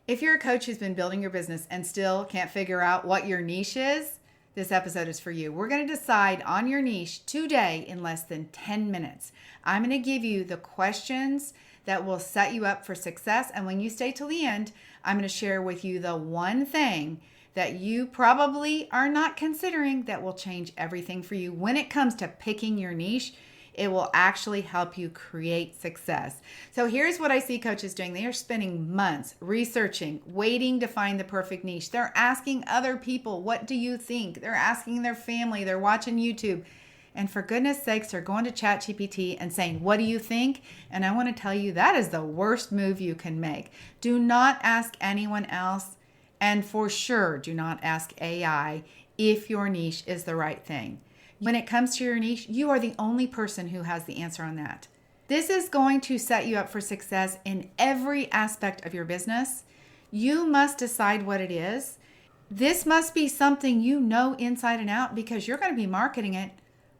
If you're a coach who's been building your business and still can't figure out what your niche is, this episode is for you. We're going to decide on your niche today in less than 10 minutes. I'm going to give you the questions that will set you up for success. And when you stay till the end, I'm going to share with you the one thing that you probably are not considering that will change everything for you when it comes to picking your niche. It will actually help you create success. So here's what I see coaches doing. They are spending months researching, waiting to find the perfect niche. They're asking other people, what do you think? They're asking their family. They're watching YouTube. And for goodness sakes, they're going to ChatGPT and saying, what do you think? And I want to tell you, that is the worst move you can make. Do not ask anyone else. And for sure, do not ask AI if your niche is the right thing. When it comes to your niche, you are the only person who has the answer on that. This is going to set you up for success in every aspect of your business. You must decide what it is. This must be something you know inside and out because you're going to be marketing it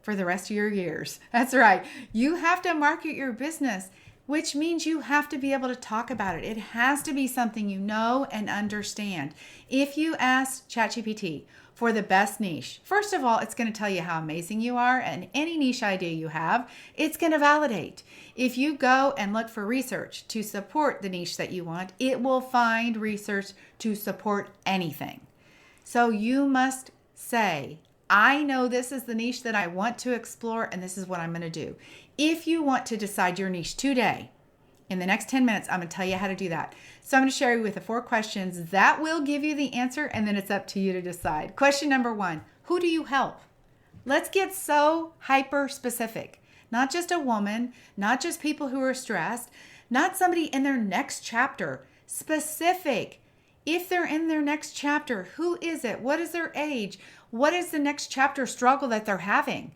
for the rest of your years. That's right. You have to market your business, which means you have to be able to talk about it. It has to be something you know and understand. If you ask ChatGPT for the best niche, first of all, it's going to tell you how amazing you are, and any niche idea you have, it's going to validate. If you go and look for research to support the niche that you want, it will find research to support anything. So you must say, I know this is the niche that I want to explore, and this is what I'm going to do. If you want to decide your niche today, in the next 10 minutes, I'm going to tell you how to do that. So I'm going to share you with the 4 questions that will give you the answer, and then it's up to you to decide. Question number 1, who do you help? Let's get so hyper specific. Not just a woman, not just people who are stressed, not somebody in their next chapter. Specific. If they're in their next chapter, who is it? What is their age? What is the next chapter struggle that they're having?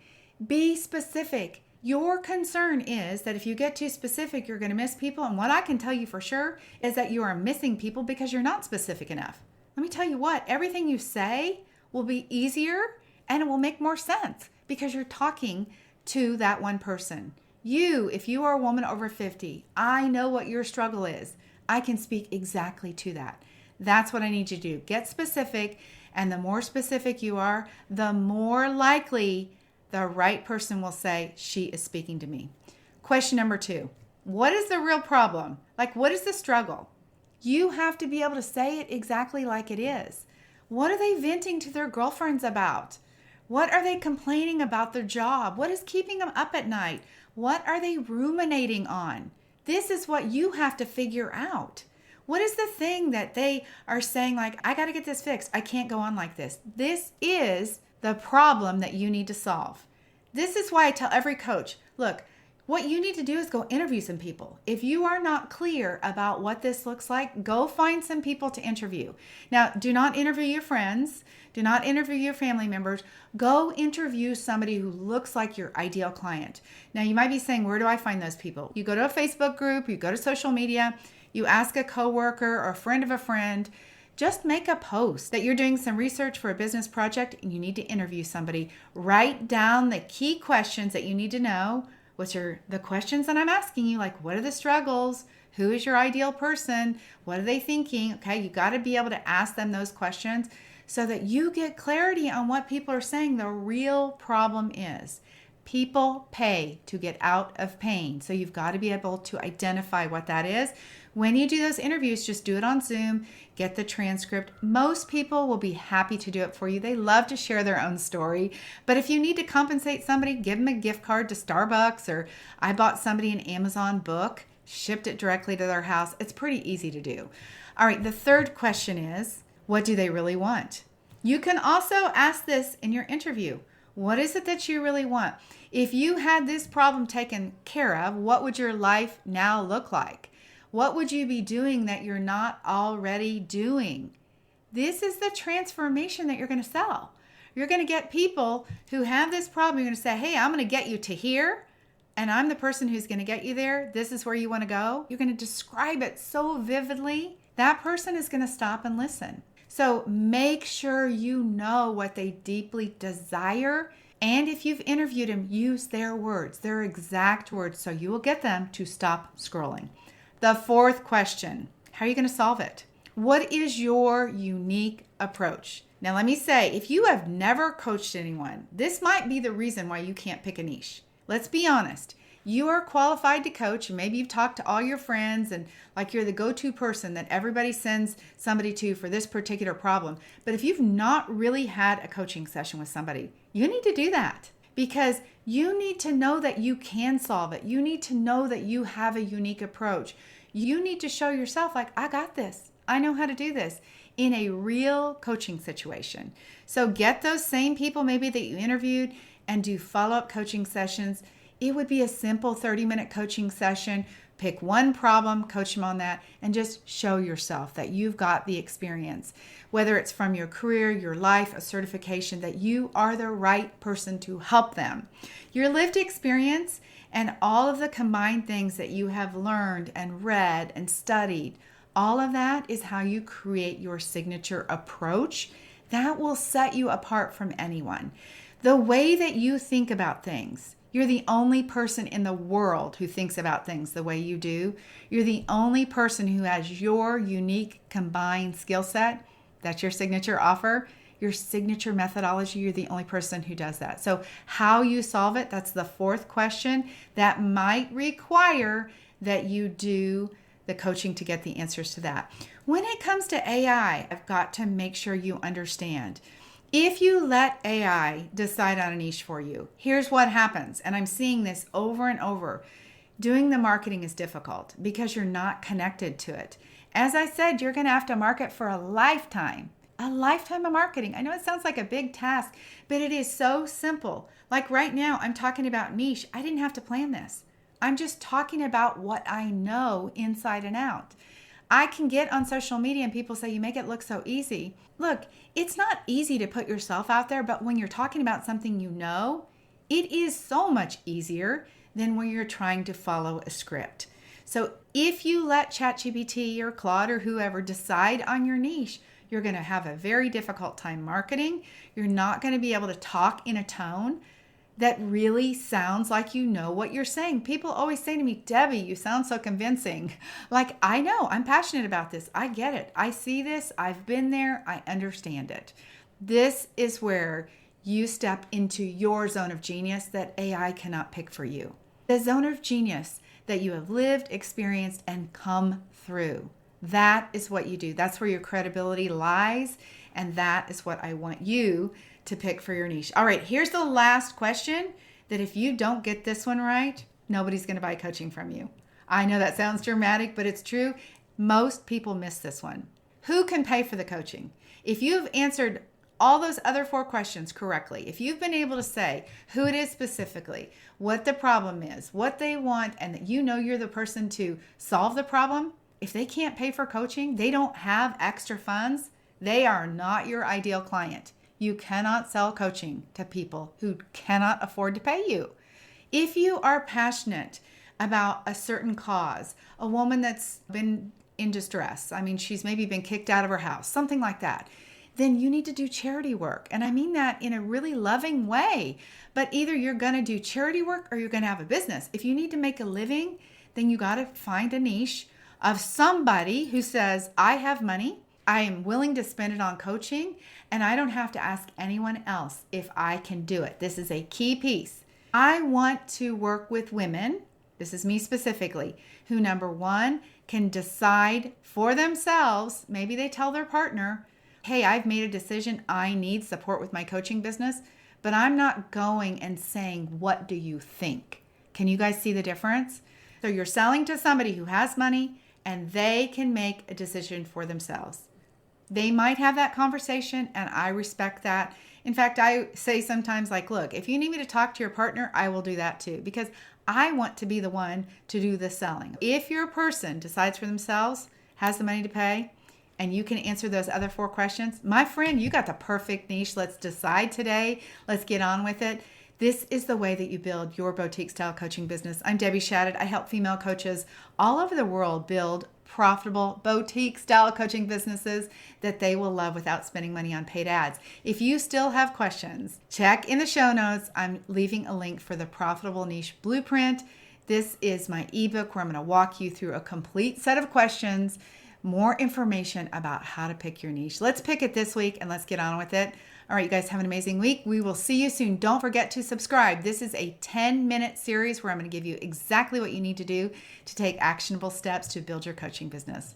Be specific. Your concern is that if you get too specific, you're going to miss people. And what I can tell you for sure is that you are missing people because you're not specific enough. Let me tell you what, everything you say will be easier and it will make more sense because you're talking to that one person. You, if you are a woman over 50, I know what your struggle is. I can speak exactly to that. That's what I need you to do. Get specific. And the more specific you are, the more likely the right person will say, she is speaking to me. Question number 2, what is the real problem? Like, what is the struggle? You have to be able to say it exactly like it is. What are they venting to their girlfriends about? What are they complaining about their job? What is keeping them up at night? What are they ruminating on? This is what you have to figure out. What is the thing that they are saying, like, I got to get this fixed. I can't go on like this. This is the problem that you need to solve. This is why I tell every coach, look, what you need to do is go interview some people. If you are not clear about what this looks like, go find some people to interview. Now, do not interview your friends. Do not interview your family members. Go interview somebody who looks like your ideal client. Now, you might be saying, where do I find those people? You go to a Facebook group, you go to social media, you ask a coworker or a friend of a friend. Just make a post that you're doing some research for a business project and you need to interview somebody. Write down the key questions that you need to know, which are the questions that I'm asking you, like what are the struggles? Who is your ideal person? What are they thinking? Okay, you got to be able to ask them those questions so that you get clarity on what people are saying the real problem is. People pay to get out of pain. So you've got to be able to identify what that is. When you do those interviews, just do it on Zoom, get the transcript. Most people will be happy to do it for you. They love to share their own story. But if you need to compensate somebody, give them a gift card to Starbucks, or I bought somebody an Amazon book, shipped it directly to their house. It's pretty easy to do. All right, the third question is, what do they really want? You can also ask this in your interview. What is it that you really want? If you had this problem taken care of, what would your life now look like? What would you be doing that you're not already doing? This is the transformation that you're going to sell. You're going to get people who have this problem. You're going to say, hey, I'm going to get you to here, and I'm the person who's going to get you there. This is where you want to go. You're going to describe it so vividly. That person is going to stop and listen. So make sure you know what they deeply desire. And if you've interviewed them, use their words, their exact words, so you will get them to stop scrolling. The fourth question, how are you going to solve it? What is your unique approach? Now, let me say, if you have never coached anyone, this might be the reason why you can't pick a niche. Let's be honest. You are qualified to coach, and maybe you've talked to all your friends and like you're the go-to person that everybody sends somebody to for this particular problem. But if you've not really had a coaching session with somebody, you need to do that, because you need to know that you can solve it. You need to know that you have a unique approach. You need to show yourself like, I got this. I know how to do this in a real coaching situation. So get those same people maybe that you interviewed and do follow-up coaching sessions. It would be a simple 30-minute coaching session. Pick one problem, coach them on that, and just show yourself that you've got the experience. Whether it's from your career, your life, a certification, that you are the right person to help them. Your lived experience and all of the combined things that you have learned and read and studied, all of that is how you create your signature approach that will set you apart from anyone. The way that you think about things, you're the only person in the world who thinks about things the way you do. You're the only person who has your unique combined skill set. That's your signature offer, your signature methodology. You're the only person who does that. So how you solve it, that's the fourth question. That might require that you do the coaching to get the answers to that. When it comes to AI, I've got to make sure you understand. If you let AI decide on a niche for you, here's what happens. And I'm seeing this over and over. Doing the marketing is difficult because you're not connected to it. As I said, you're going to have to market for a lifetime of marketing. I know it sounds like a big task, but it is so simple. Like right now, I'm talking about niche. I didn't have to plan this. I'm just talking about what I know inside and out. I can get on social media and people say, you make it look so easy. Look, it's not easy to put yourself out there, but when you're talking about something you know, it is so much easier than when you're trying to follow a script. So if you let ChatGPT or Claude or whoever decide on your niche, you're going to have a very difficult time marketing. You're not going to be able to talk in a tone that really sounds like you know what you're saying. People always say to me, Debbie, you sound so convincing. Like, I know, I'm passionate about this. I get it. I see this. I've been there. I understand it. This is where you step into your zone of genius that AI cannot pick for you. The zone of genius that you have lived, experienced, and come through. That is what you do. That's where your credibility lies. And that is what I want you to pick for your niche. All right, here's the last question that if you don't get this one right, nobody's going to buy coaching from you. I know that sounds dramatic, but it's true. Most people miss this one. Who can pay for the coaching? If you've answered all those other 4 questions correctly, if you've been able to say who it is specifically, what the problem is, what they want, and that you know you're the person to solve the problem, if they can't pay for coaching, they don't have extra funds, they are not your ideal client. You cannot sell coaching to people who cannot afford to pay you. If you are passionate about a certain cause, a woman that's been in distress, I mean, she's maybe been kicked out of her house, something like that, then you need to do charity work. And I mean that in a really loving way. But either you're going to do charity work or you're going to have a business. If you need to make a living, then you got to find a niche of somebody who says, I have money, I am willing to spend it on coaching, and I don't have to ask anyone else if I can do it. This is a key piece. I want to work with women, this is me specifically, who number 1, can decide for themselves, maybe they tell their partner, hey, I've made a decision, I need support with my coaching business, but I'm not going and saying, what do you think? Can you guys see the difference? So you're selling to somebody who has money and they can make a decision for themselves. They might have that conversation, and I respect that. In fact, I say sometimes like, look, if you need me to talk to your partner, I will do that too, because I want to be the one to do the selling. If your person decides for themselves, has the money to pay, and you can answer those other 4 questions, my friend, you got the perfect niche. Let's decide today. Let's get on with it. This is the way that you build your boutique style coaching business. I'm Debbie Shadid. I help female coaches all over the world build profitable boutique style coaching businesses that they will love without spending money on paid ads. If you still have questions, check in the show notes. I'm leaving a link for the Profitable Niche Blueprint. This is my ebook where I'm going to walk you through a complete set of questions more information about how to pick your niche. Let's pick it this week and let's get on with it. All right, you guys have an amazing week. We will see you soon. Don't forget to subscribe. This is a 10-minute series where I'm going to give you exactly what you need to do to take actionable steps to build your coaching business.